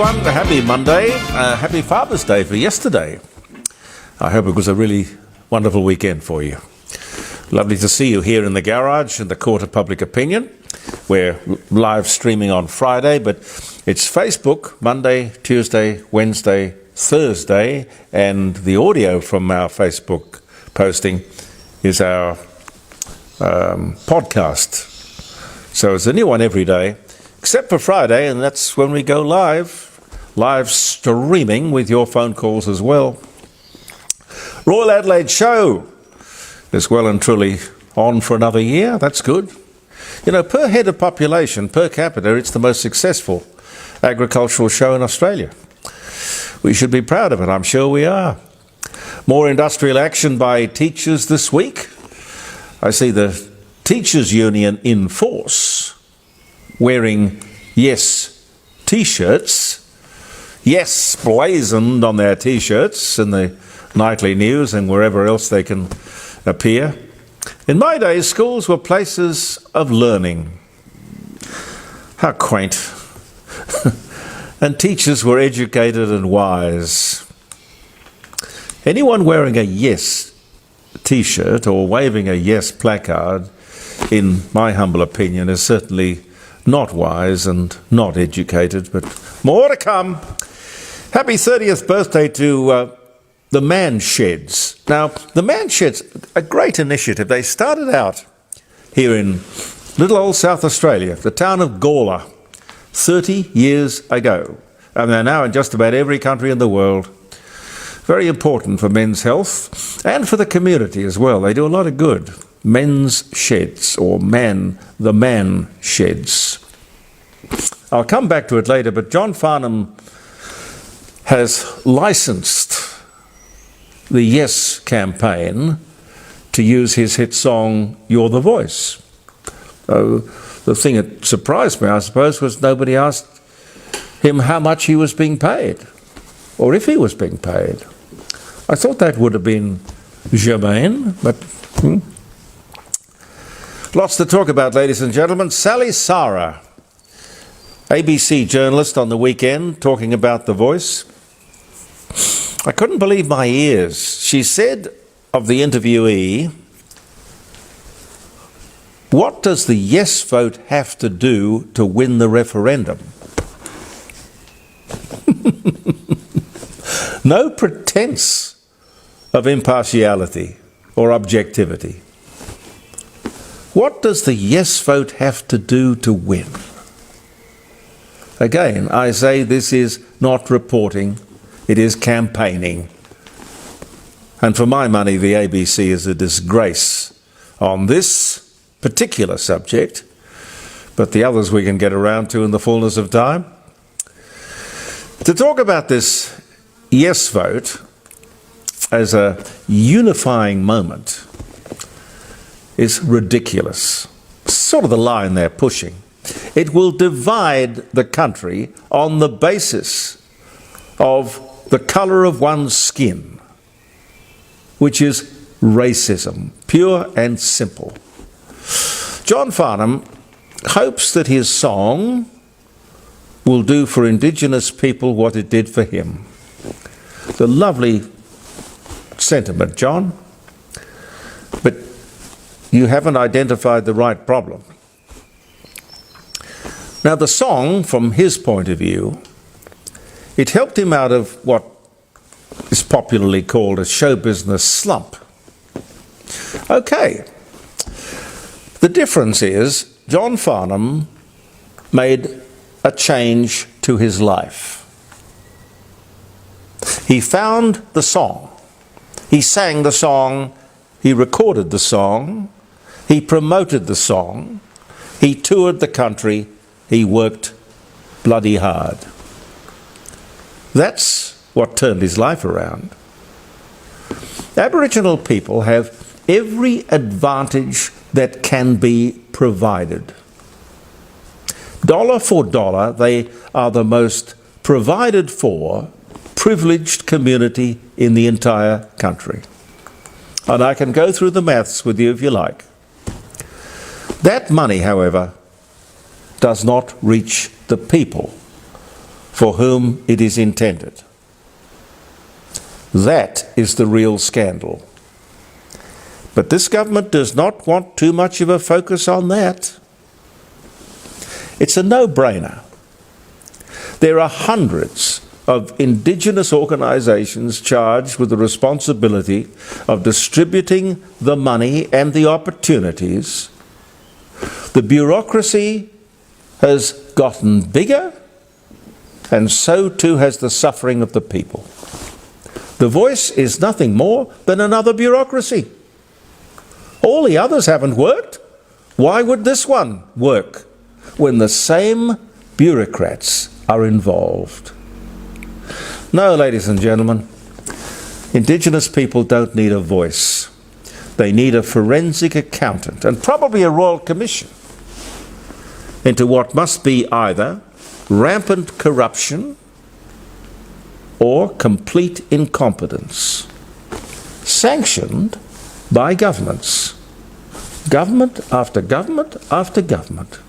everyone. Happy Monday. Happy Father's Day for yesterday. I hope it was a really wonderful weekend for you. Lovely to see you here in the garage in the Court of Public Opinion. We're live streaming on Friday, but it's Facebook, Monday, Tuesday, Wednesday, Thursday, and the audio from our Facebook posting is our podcast. So it's a new one every day, except for Friday, and that's when we go live streaming with your phone calls as well. Royal Adelaide Show is well and truly on for another year. That's good. You know, per head of population, per capita, it's the most successful agricultural show in Australia. We should be proud of it. I'm sure we are. More industrial action by teachers this week. I see the Teachers Union in force, wearing yes T-shirts, yes blazoned on their T-shirts in the nightly news and wherever else they can appear. In my day, schools were places of learning. How quaint. And teachers were educated and wise. Anyone wearing a yes T-shirt or waving a yes placard, in my humble opinion, is certainly not wise and not educated, but more to come. Happy 30th birthday to the Man Sheds. Now, the Man Sheds, a great initiative. They started out here in little old South Australia, the town of Gawler, 30 years ago. And they're now in just about every country in the world. Very important for men's health and for the community as well. They do a lot of good. Men's Sheds, or the Man Sheds. I'll come back to it later, but John Farnham has licensed the Yes campaign to use his hit song, You're the Voice. The thing that surprised me, I suppose, was nobody asked him how much he was being paid, or if he was being paid. I thought that would have been germane, but lots to talk about, ladies and gentlemen. Sally Sara, ABC journalist on the weekend, talking about The Voice. I couldn't believe my ears. She said of the interviewee, "What does the yes vote have to do to win the referendum?" No pretense of impartiality or objectivity. What does the yes vote have to do to win? Again, I say this is not reporting, it is campaigning. And for my money, the ABC is a disgrace on this particular subject, but the others we can get around to in the fullness of time. To talk about this yes vote as a unifying moment is ridiculous. Sort of the line they're pushing. It will divide the country on the basis of the colour of one's skin, which is racism, pure and simple. John Farnham hopes that his song will do for Indigenous people what it did for him. The lovely sentiment, John, but you haven't identified the right problem. Now, the song, from his point of view, it helped him out of what is popularly called a show business slump. Okay. The difference is John Farnham made a change to his life. He found the song. He sang the song. He recorded the song. He promoted the song. He toured the country. He worked bloody hard. That's what turned his life around. Aboriginal people have every advantage that can be provided. Dollar for dollar, they are the most provided for, privileged community in the entire country. And I can go through the maths with you if you like. That money, however, does not reach the people for whom it is intended. That is the real scandal. But this government does not want too much of a focus on that. It's a no-brainer. There are hundreds of Indigenous organisations charged with the responsibility of distributing the money and the opportunities. The bureaucracy has gotten bigger, and so too has the suffering of the people. The Voice is nothing more than another bureaucracy. All the others haven't worked. Why would this one work when the same bureaucrats are involved? No, ladies and gentlemen, Indigenous people don't need a voice. They need a forensic accountant and probably a royal commission into what must be either rampant corruption or complete incompetence, sanctioned by governments. Government after government after government.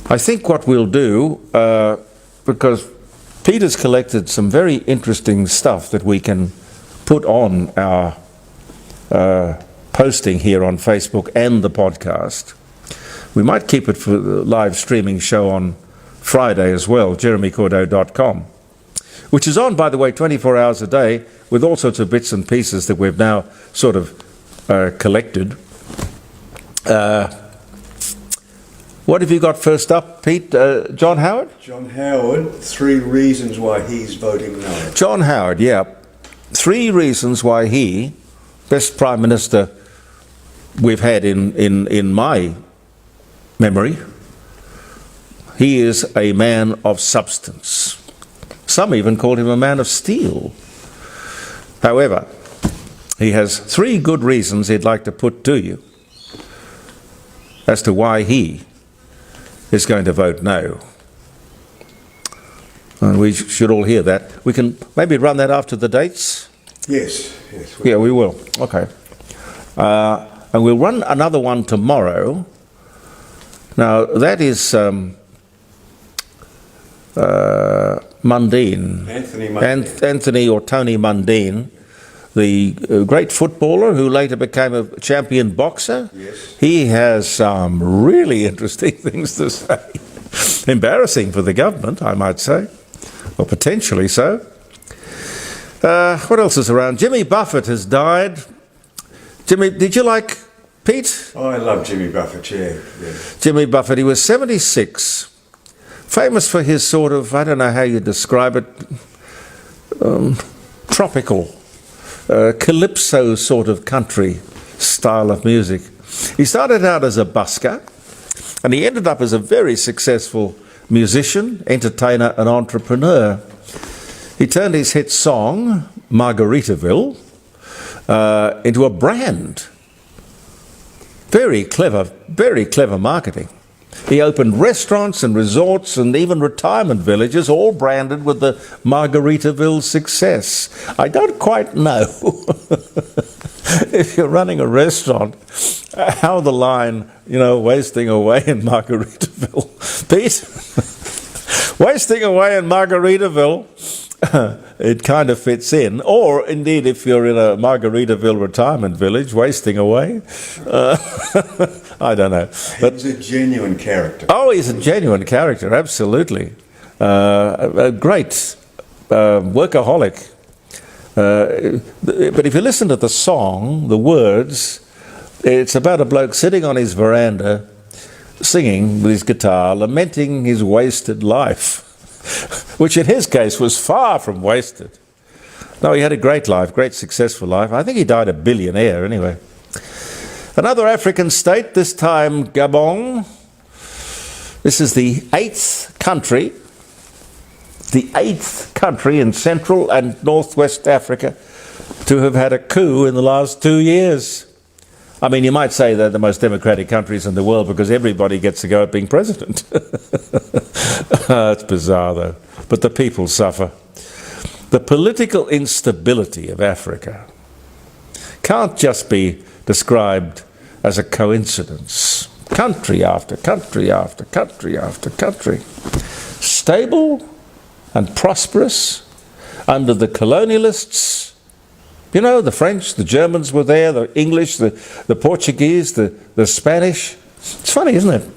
I think what we'll do, because Peter's collected some very interesting stuff that we can put on our posting here on Facebook and the podcast. We might keep it for the live streaming show on Friday as well, jeremycordeaux.com, which is on, by the way, 24 hours a day with all sorts of bits and pieces that we've now sort of collected. What have you got first up, Pete? John Howard? John Howard, 3 reasons why he's voting no. John Howard, yeah. 3 reasons why he, best Prime Minister we've had in my memory, he is a man of substance. Some even called him a man of steel. However, he has 3 good reasons he'd like to put to you as to why he is going to vote no. And we should all hear that. We can maybe run that after the dates? Yes. Yeah, we will. Okay. And we'll run another one tomorrow. Now, that is Mundine. Anthony or Tony Mundine, the great footballer who later became a champion boxer. Yes. He has some really interesting things to say. Embarrassing for the government, I might say, or potentially so. What else is around? Jimmy Buffett has died. Jimmy, did you like Pete? Oh, I love Jimmy Buffett, yeah. Jimmy Buffett, he was 76. Famous for his sort of, I don't know how you describe it, tropical, calypso sort of country style of music. He started out as a busker, and he ended up as a very successful musician, entertainer, and entrepreneur. He turned his hit song, Margaritaville, into a brand. Very clever marketing. He opened restaurants and resorts and even retirement villages, all branded with the Margaritaville success. I don't quite know if you're running a restaurant, how the line, wasting away in Margaritaville. Pete, wasting away in Margaritaville, it kind of fits in. Or indeed, if you're in a Margaritaville retirement village, wasting away. I don't know. But he's a genuine character. Oh, he's a genuine character, absolutely. A great workaholic. But if you listen to the song, the words, it's about a bloke sitting on his veranda, singing with his guitar, lamenting his wasted life, which in his case was far from wasted. No, he had a great life, great successful life. I think he died a billionaire anyway. Another African state, this time Gabon. This is the 8th country in Central and Northwest Africa to have had a coup in the last 2 years. I mean, you might say they're the most democratic countries in the world because everybody gets to go at being president. It's bizarre, though. But the people suffer. The political instability of Africa can't just be described as a coincidence. Country after country after country after country. Stable and prosperous under the colonialists. You know, the French, the Germans were there, the English, the Portuguese, the Spanish. It's funny, isn't it?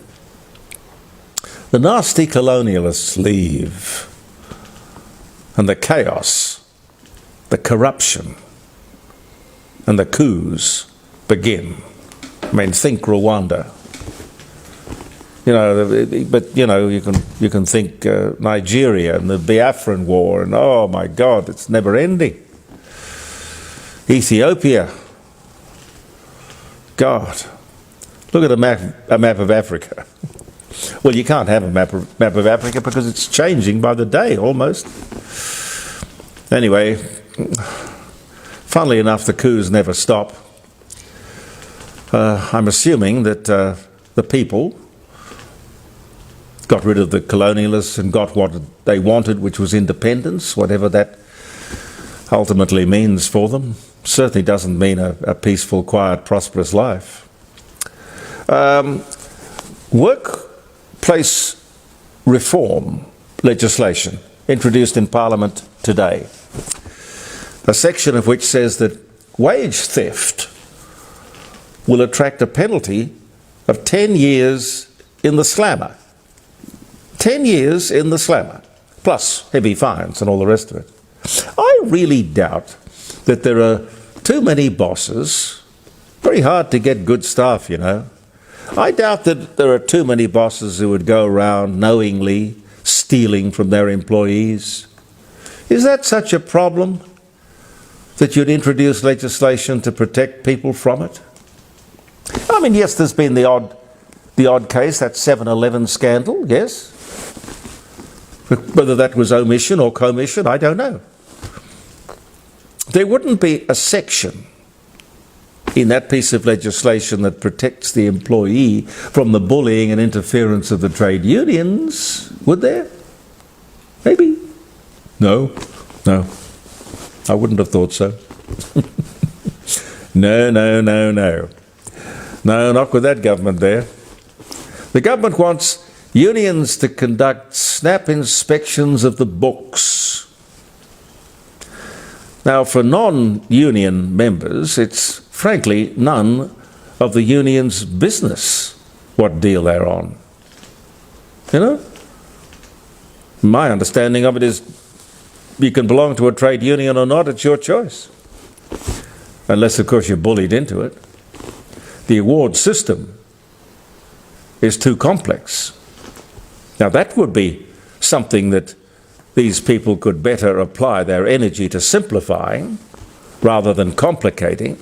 The nasty colonialists leave, and the chaos, the corruption, and the coups begin. I mean, think Rwanda. You know, but you know, you can think Nigeria and the Biafran War, and oh my God, it's never ending. Ethiopia. God, look at a map of Africa. Well, you can't have a map of Africa because it's changing by the day almost. Anyway, funnily enough, the coups never stop. I'm assuming that the people got rid of the colonialists and got what they wanted, which was independence, whatever that ultimately means for them. Certainly doesn't mean a peaceful, quiet, prosperous life. Workplace reform legislation introduced in Parliament today, a section of which says that wage theft will attract a penalty of 10 years in the slammer. 10 years in the slammer, plus heavy fines and all the rest of it. I really doubt that there are too many bosses. Very hard to get good staff, you know. I doubt that there are too many bosses who would go around knowingly stealing from their employees. Is that such a problem that you'd introduce legislation to protect people from it? I mean, yes, there's been the odd case, that 7-Eleven scandal, yes. Whether that was omission or commission, I don't know. There wouldn't be a section in that piece of legislation that protects the employee from the bullying and interference of the trade unions, would there? Maybe. No. I wouldn't have thought so. No. No, not with that government there. The government wants unions to conduct snap inspections of the books. Now, for non-union members, it's frankly none of the union's business what deal they're on. You know? My understanding of it is you can belong to a trade union or not, it's your choice. Unless, of course, you're bullied into it. The award system is too complex. Now, that would be something that these people could better apply their energy to simplifying rather than complicating.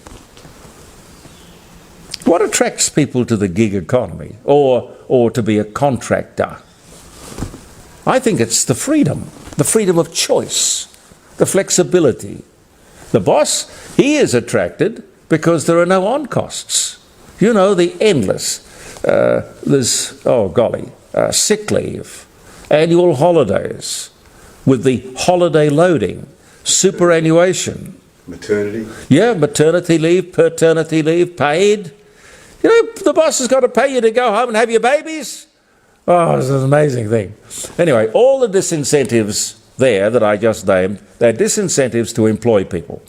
What attracts people to the gig economy or to be a contractor? I think it's the freedom of choice, the flexibility. The boss, he is attracted because there are no on-costs. You know, the endless, sick leave, annual holidays, with the holiday loading, superannuation. Maternity? Yeah, maternity leave, paternity leave, paid. You know, the boss has got to pay you to go home and have your babies. Oh, it's an amazing thing. Anyway, all the disincentives there that I just named, they're disincentives to employ people.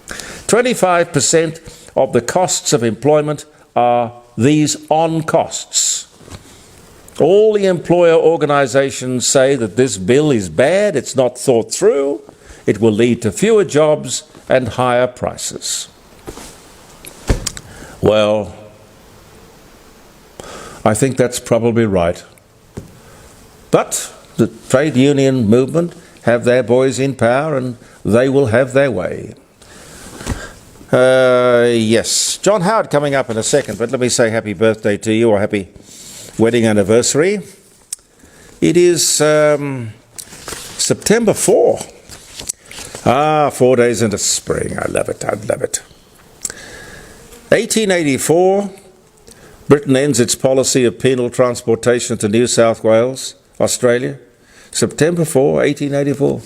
25% of the costs of employment are these on-costs. All the employer organisations say that this bill is bad, it's not thought through, it will lead to fewer jobs and higher prices. Well, I think that's probably right. But the trade union movement have their boys in power and they will have their way. Yes, John Howard coming up in a second, but let me say happy birthday to you, or happy wedding anniversary. It is September 4. 4 days into spring. I love it. 1884, Britain ends its policy of penal transportation to New South Wales, Australia. September 4, 1884.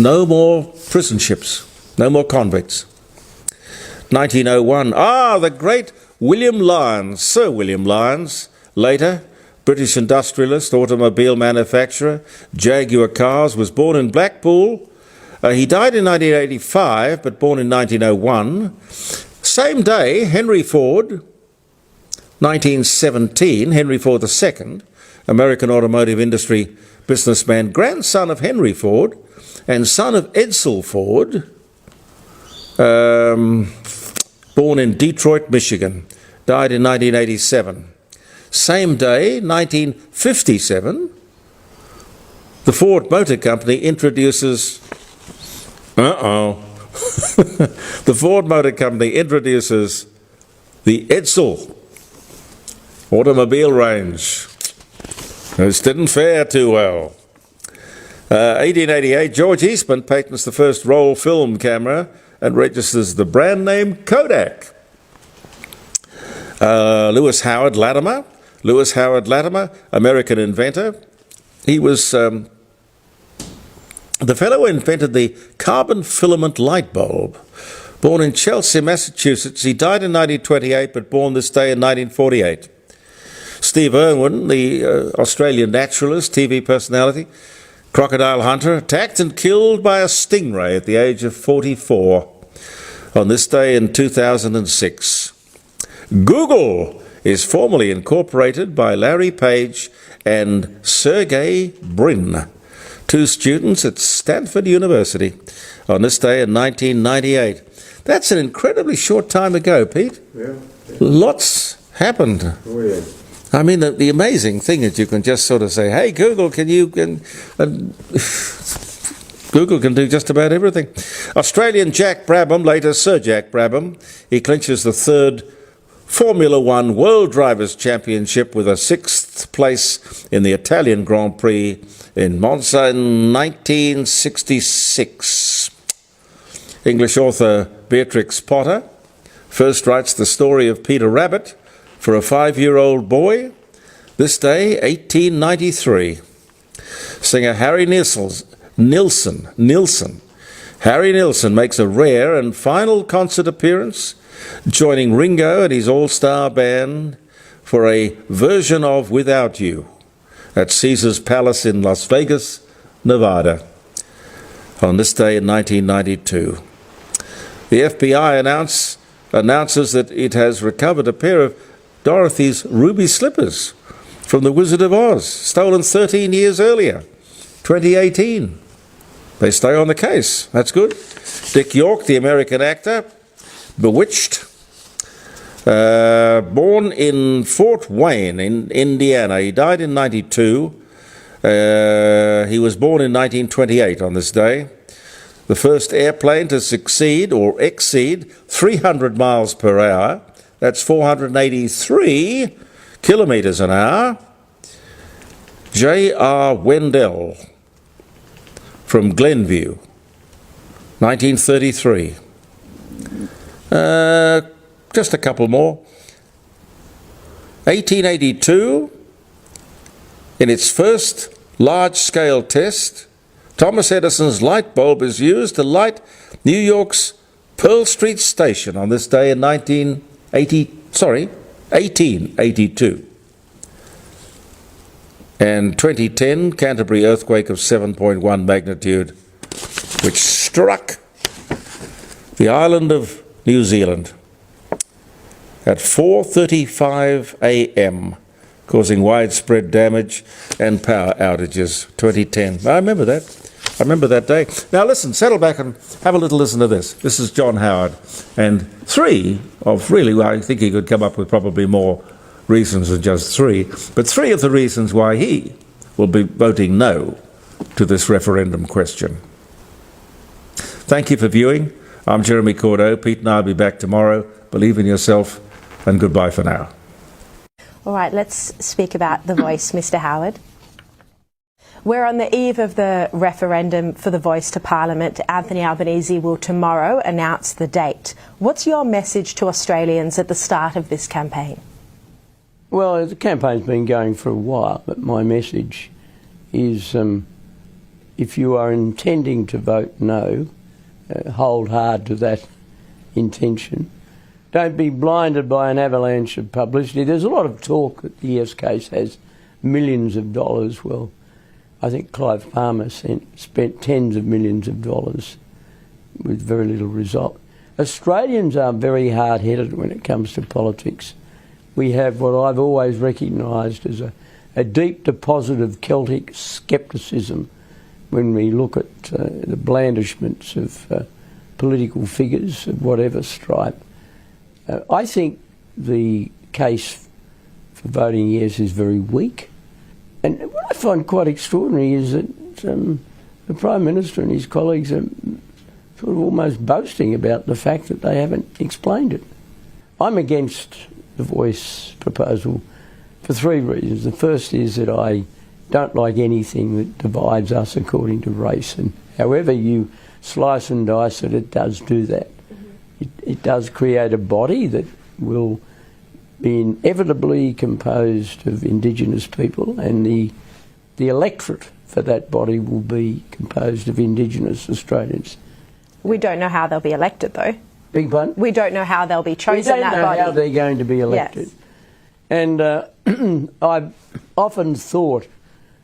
No more prison ships, no more convicts. 1901, the great William Lyons, Sir William Lyons, later British industrialist, automobile manufacturer, Jaguar Cars, was born in Blackpool. He died in 1985, but born in 1901. Same day, Henry Ford, 1917, Henry Ford II, American automotive industry businessman, grandson of Henry Ford and son of Edsel Ford, born in Detroit, Michigan, died in 1987. Same day, 1957, the Ford Motor Company introduces... the Ford Motor Company introduces the Edsel automobile range. This didn't fare too well. 1888, George Eastman patents the first roll film camera and registers the brand name Kodak. Lewis Howard Latimer, American inventor. He was the fellow who invented the carbon filament light bulb. Born in Chelsea, Massachusetts, he died in 1928, but born this day in 1948. Steve Irwin, the Australian naturalist, TV personality, crocodile hunter, attacked and killed by a stingray at the age of 44 on this day in 2006. Google is formally incorporated by Larry Page and Sergey Brin, two students at Stanford University, on this day in 1998. That's an incredibly short time ago, Pete. Yeah. Lots happened. Oh, yeah. I mean, the amazing thing is you can just sort of say, hey, Google, Google can do just about everything. Australian Jack Brabham, later Sir Jack Brabham, he clinches the third Formula One World Drivers' Championship with a sixth place in the Italian Grand Prix in Monza in 1966. English author Beatrix Potter first writes the story of Peter Rabbit for a 5-year-old boy, this day, 1893. Singer Harry Nilsson makes a rare and final concert appearance, joining Ringo and his all-star band for a version of Without You at Caesar's Palace in Las Vegas, Nevada, on this day in 1992. The FBI announces that it has recovered a pair of Dorothy's ruby slippers from The Wizard of Oz, stolen 13 years earlier, 2018. They stay on the case. That's good. Dick York, the American actor, Bewitched, born in Fort Wayne in Indiana. He died in 92. He was born in 1928 on this day. The first airplane to succeed or exceed 300 miles per hour. That's 483 kilometers an hour. J.R. Wendell from Glenview, 1933. Just a couple more. 1882, in its first large-scale test, Thomas Edison's light bulb is used to light New York's Pearl Street Station on this day in 1882. And 2010, Canterbury earthquake of 7.1 magnitude, which struck the island of New Zealand at 4:35 a.m., causing widespread damage and power outages. 2010. I remember that. I remember that day. Now listen, settle back and have a little listen to this. This is John Howard, and three of really, I think he could come up with probably more reasons than just three, but three of the reasons why he will be voting no to this referendum question. Thank you for viewing. I'm Jeremy Cordeaux. Pete and I will be back tomorrow. Believe in yourself, and goodbye for now. All right, let's speak about The Voice, Mr. Howard. We're on the eve of the referendum for the voice to Parliament. Anthony Albanese will tomorrow announce the date. What's your message to Australians at the start of this campaign? Well, the campaign's been going for a while, but my message is if you are intending to vote no, hold hard to that intention. don't be blinded by an avalanche of publicity. There's a lot of talk that the ES case has millions of dollars. Well, I think Clive Palmer spent tens of millions of dollars with very little result. Australians are very hard-headed when it comes to politics. We have what I've always recognised as a deep deposit of Celtic scepticism when we look at the blandishments of political figures of whatever stripe. I think the case for voting yes is very weak. And what I find quite extraordinary is that the Prime Minister and his colleagues are sort of almost boasting about the fact that they haven't explained it. I'm against the Voice proposal for three reasons. The first is that I don't like anything that divides us according to race, and however you slice and dice it, it does do that. It does create a body that will be inevitably composed of Indigenous people, and the electorate for that body will be composed of Indigenous Australians. We don't know how they'll be elected, though. Big pardon? We don't know how they'll be chosen, that body. We don't know how they're going to be elected. Yes. And I've often thought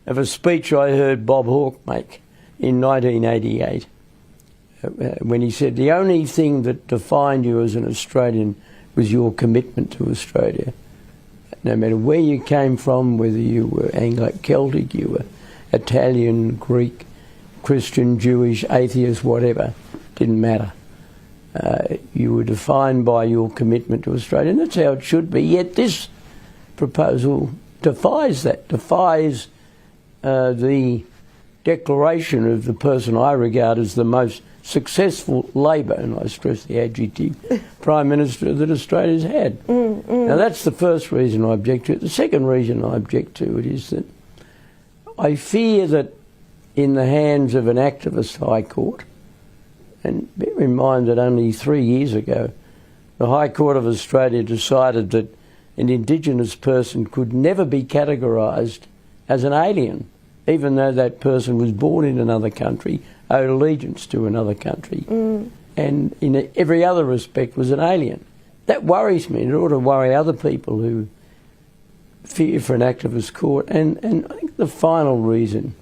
of a speech I heard Bob Hawke make in 1988 when he said, the only thing that defined you as an Australian was your commitment to Australia. No matter where you came from, whether you were Anglo-Celtic, you were Italian, Greek, Christian, Jewish, atheist, whatever, didn't matter. You were defined by your commitment to Australia, and that's how it should be. Yet this proposal defies that, defies the declaration of the person I regard as the most successful Labor, and I stress the adjective, Prime Minister that Australia's had. Now that's the first reason I object to it. The second reason I object to it is that I fear that in the hands of an activist High Court, and bear in mind that only 3 years ago the High Court of Australia decided that an Indigenous person could never be categorised as an alien, even though that person was born in another country, owed allegiance to another country, and in every other respect was an alien. That worries me, and it ought to worry other people who fear for an activist court. And I think the final reason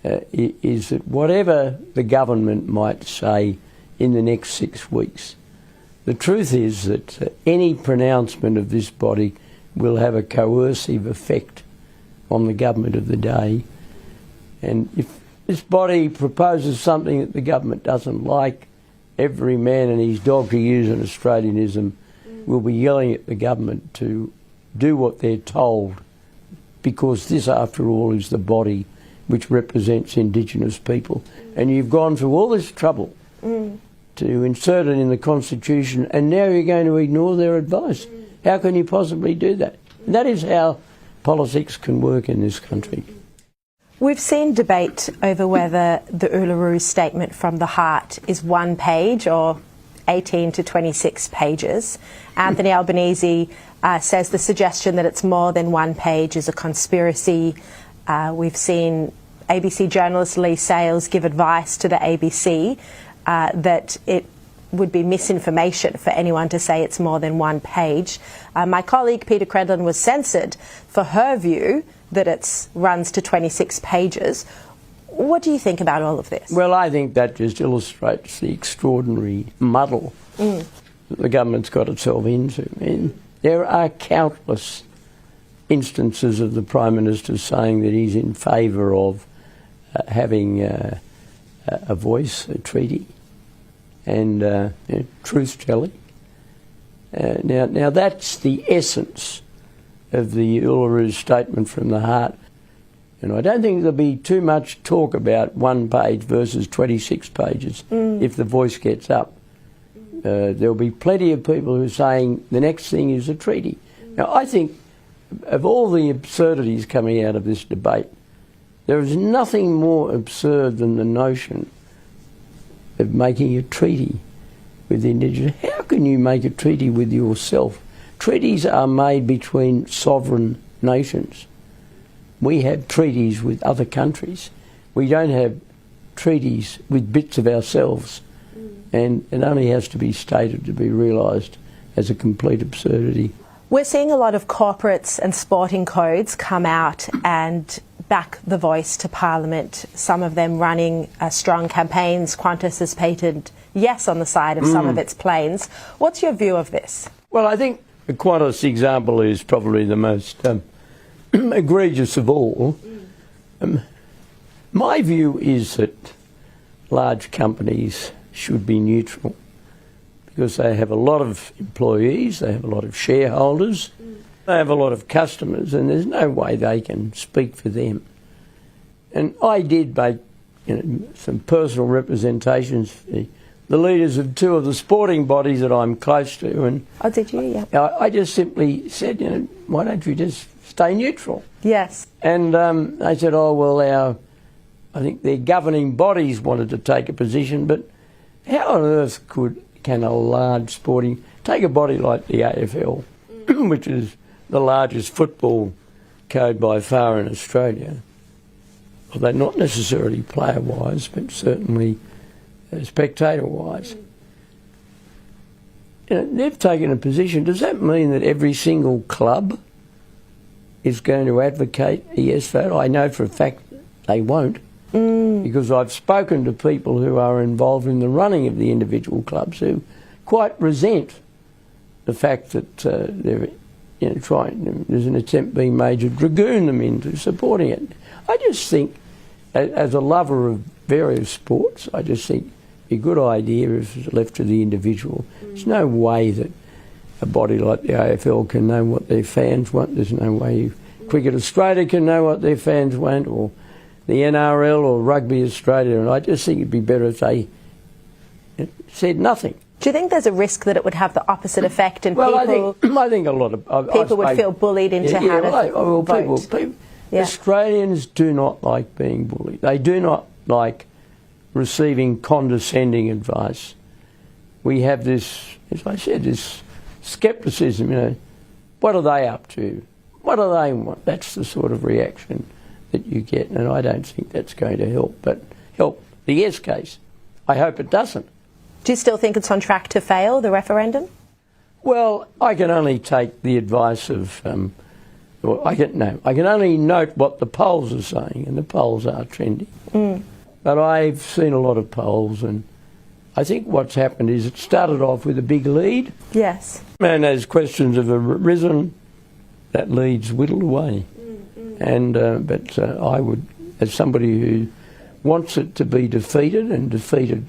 is that whatever the government might say in the next 6 weeks, the truth is that any pronouncement of this body will have a coercive effect on the government of the day. And if this body proposes something that the government doesn't like, every man and his dog, to use an Australianism, will be yelling at the government to do what they're told, because this, after all, is the body which represents Indigenous people. And you've gone through all this trouble to insert it in the Constitution, and now you're going to ignore their advice. How can you possibly do that? And that is how politics can work in this country. We've seen debate over whether the Uluru Statement from the Heart is 1 page or 18 to 26 pages. Anthony Albanese says the suggestion that it's more than 1 page is a conspiracy. We've seen ABC journalist Lee Sales give advice to the ABC that it would be misinformation for anyone to say it's more than 1 page. My colleague Peter Credlin was censored for her view that it runs to 26 pages. What do you think about all of this? Well, I think that just illustrates the extraordinary muddle that the government's got itself into. I mean, there are countless instances of the Prime Minister saying that he's in favour of having a voice, a treaty, and truth-telling. Now that's the essence of the Uluru Statement from the Heart. And I don't think there'll be too much talk about 1 page versus 26 pages if the voice gets up. There'll be plenty of people who are saying the next thing is a treaty. Now, I think of all the absurdities coming out of this debate, there is nothing more absurd than the notion of making a treaty with the Indigenous. How can you make a treaty with yourself? Treaties are made between sovereign nations. We have treaties with other countries. We don't have treaties with bits of ourselves. And it only has to be stated to be realised as a complete absurdity. We're seeing a lot of corporates and sporting codes come out and back the voice to Parliament, some of them running strong campaigns. Qantas has painted yes on the side of some of its planes. What's your view of this? Well, I think the Qantas example is probably the most egregious of all. My view is that large companies should be neutral because they have a lot of employees, they have a lot of shareholders, they have a lot of customers, and there's no way they can speak for them. And I did make some personal representations for the leaders of two of the sporting bodies that I'm close to. And oh, did you? Yeah. I just simply said, why don't you just stay neutral? Yes. And they said, oh, well, I think their governing bodies wanted to take a position, but how on earth can a large sporting... Take a body like the AFL, which is the largest football code by far in Australia. Well, they're not necessarily player-wise, but certainly spectator-wise. They've taken a position. Does that mean that every single club is going to advocate a yes vote? I know for a fact they won't, because I've spoken to people who are involved in the running of the individual clubs who quite resent the fact that they're there's an attempt being made to dragoon them into supporting it. I just think, as a lover of various sports, I just think it'd be a good idea if it's left to the individual. There's no way that a body like the AFL can know what their fans want. There's no way Cricket Australia can know what their fans want, or the NRL or Rugby Australia, and I just think it'd be better if they said nothing. Do you think there's a risk that it would have the opposite effect and I think a lot of people would feel bullied into how to vote? People, Australians do not like being bullied. They do not like receiving condescending advice. We have this, as I said, this scepticism, what are they up to? What do they want? That's the sort of reaction that you get, and I don't think that's going to help. But help the yes case. I hope it doesn't. Do you still think it's on track to fail, the referendum? Well, I can only take the advice of... I can only note what the polls are saying, and the polls are trending. But I've seen a lot of polls, and I think what's happened is it started off with a big lead. Yes. And as questions have arisen, that lead's whittled away. But I would, as somebody who wants it to be defeated, and defeated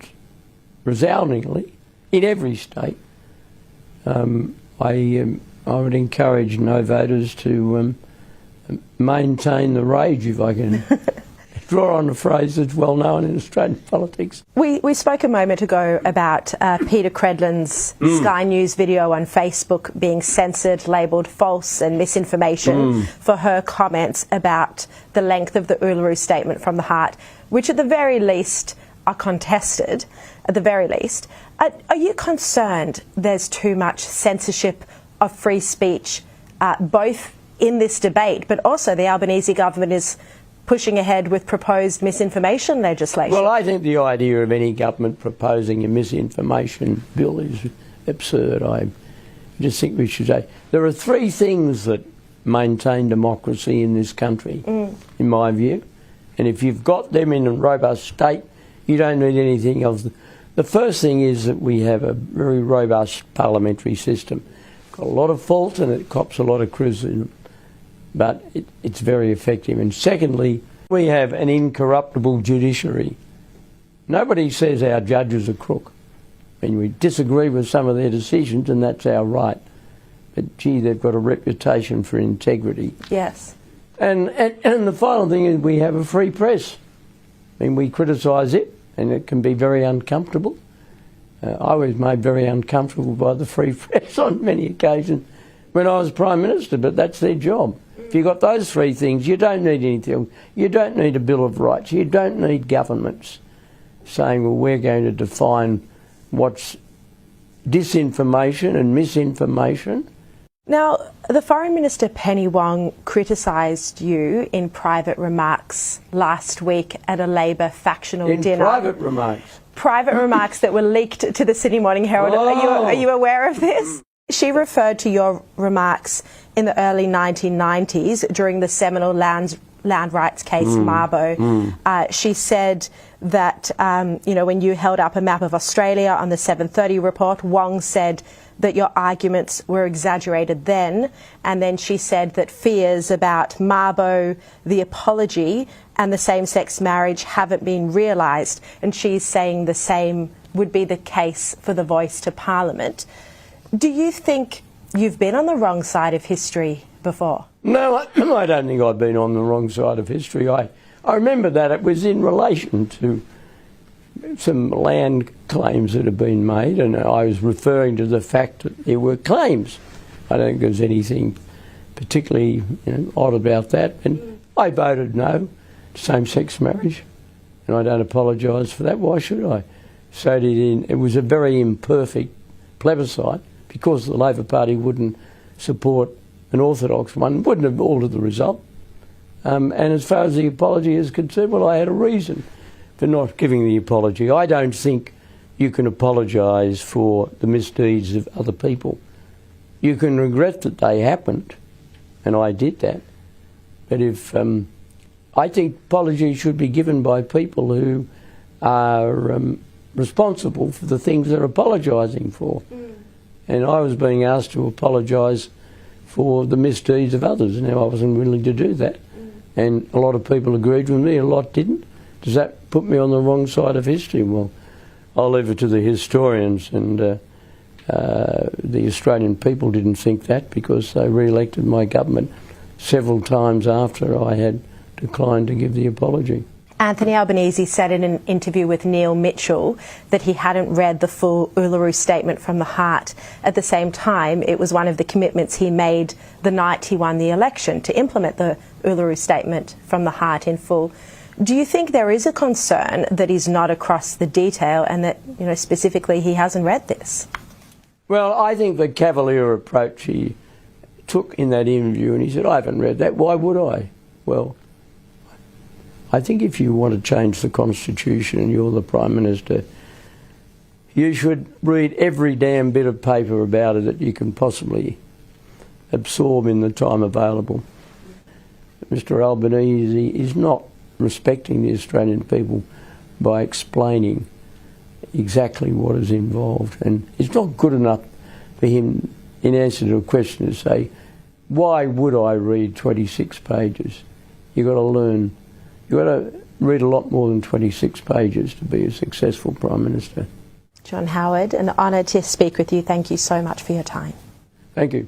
resoundingly in every state, I would encourage no voters to maintain the rage, if I can draw on a phrase that's well known in Australian politics. We spoke a moment ago about Peter Credlin's Sky News video on Facebook being censored, labelled false and misinformation for her comments about the length of the Uluru Statement from the Heart, which at the very least are contested, at the very least. Are you concerned there's too much censorship of free speech, both in this debate, but also the Albanese government is pushing ahead with proposed misinformation legislation? Well, I think the idea of any government proposing a misinformation bill is absurd. I just think we should say there are three things that maintain democracy in this country, in my view, and if you've got them in a robust state, you don't need anything else. The first thing is that we have a very robust parliamentary system. Got a lot of faults and it cops a lot of criticism, but it's very effective. And secondly, we have an incorruptible judiciary. Nobody says our judges are crook. I mean, we disagree with some of their decisions, and that's our right. But gee, they've got a reputation for integrity. Yes. And the final thing is we have a free press. I mean, we criticise it, and it can be very uncomfortable. I was made very uncomfortable by the free press on many occasions when I was Prime Minister, but that's their job. If you've got those three things, you don't need anything. You don't need a Bill of Rights. You don't need governments saying, well, we're going to define what's disinformation and misinformation. Now, the Foreign Minister Penny Wong criticised you in private remarks last week at a Labor factional dinner. In private remarks? Private remarks that were leaked to the Sydney Morning Herald. Oh. Are you aware of this? She referred to your remarks in the early 1990s during the seminal land rights case, Mabo. She said that, when you held up a map of Australia on the 7:30 report, Wong said that your arguments were exaggerated then, and then she said that fears about Mabo, the apology, and the same-sex marriage haven't been realised, and she's saying the same would be the case for the voice to Parliament. Do you think you've been on the wrong side of history before? No, I don't think I've been on the wrong side of history. I remember that it was in relation to some land claims that have been made, and I was referring to the fact that there were claims. I don't think there's anything particularly odd about that. And I voted no to same-sex marriage, and I don't apologise for that. Why should I? So it was a very imperfect plebiscite because the Labor Party wouldn't support an orthodox one, wouldn't have altered the result. And as far as the apology is concerned, well, I had a reason for not giving the apology. I don't think you can apologise for the misdeeds of other people. You can regret that they happened, and I did that. But I think apologies should be given by people who are responsible for the things they're apologising for. And I was being asked to apologise for the misdeeds of others, and I wasn't willing to do that. And a lot of people agreed with me, a lot didn't. Does that put me on the wrong side of history? Well, I'll leave it to the historians, and the Australian people didn't think that because they re-elected my government several times after I had declined to give the apology. Anthony Albanese said in an interview with Neil Mitchell that he hadn't read the full Uluru Statement from the Heart. At the same time, it was one of the commitments he made the night he won the election, to implement the Uluru Statement from the Heart in full. Do you think there is a concern that he's not across the detail and that, specifically he hasn't read this? Well, I think the cavalier approach he took in that interview, and he said, I haven't read that, why would I? Well, I think if you want to change the Constitution and you're the Prime Minister, you should read every damn bit of paper about it that you can possibly absorb in the time available. Mr Albanese is not respecting the Australian people by explaining exactly what is involved, and it's not good enough for him in answer to a question to say, why would I read 26 pages? You've got to learn. You've got to read a lot more than 26 pages to be a successful Prime Minister. John Howard, an honour to speak with you. Thank you so much for your time. Thank you.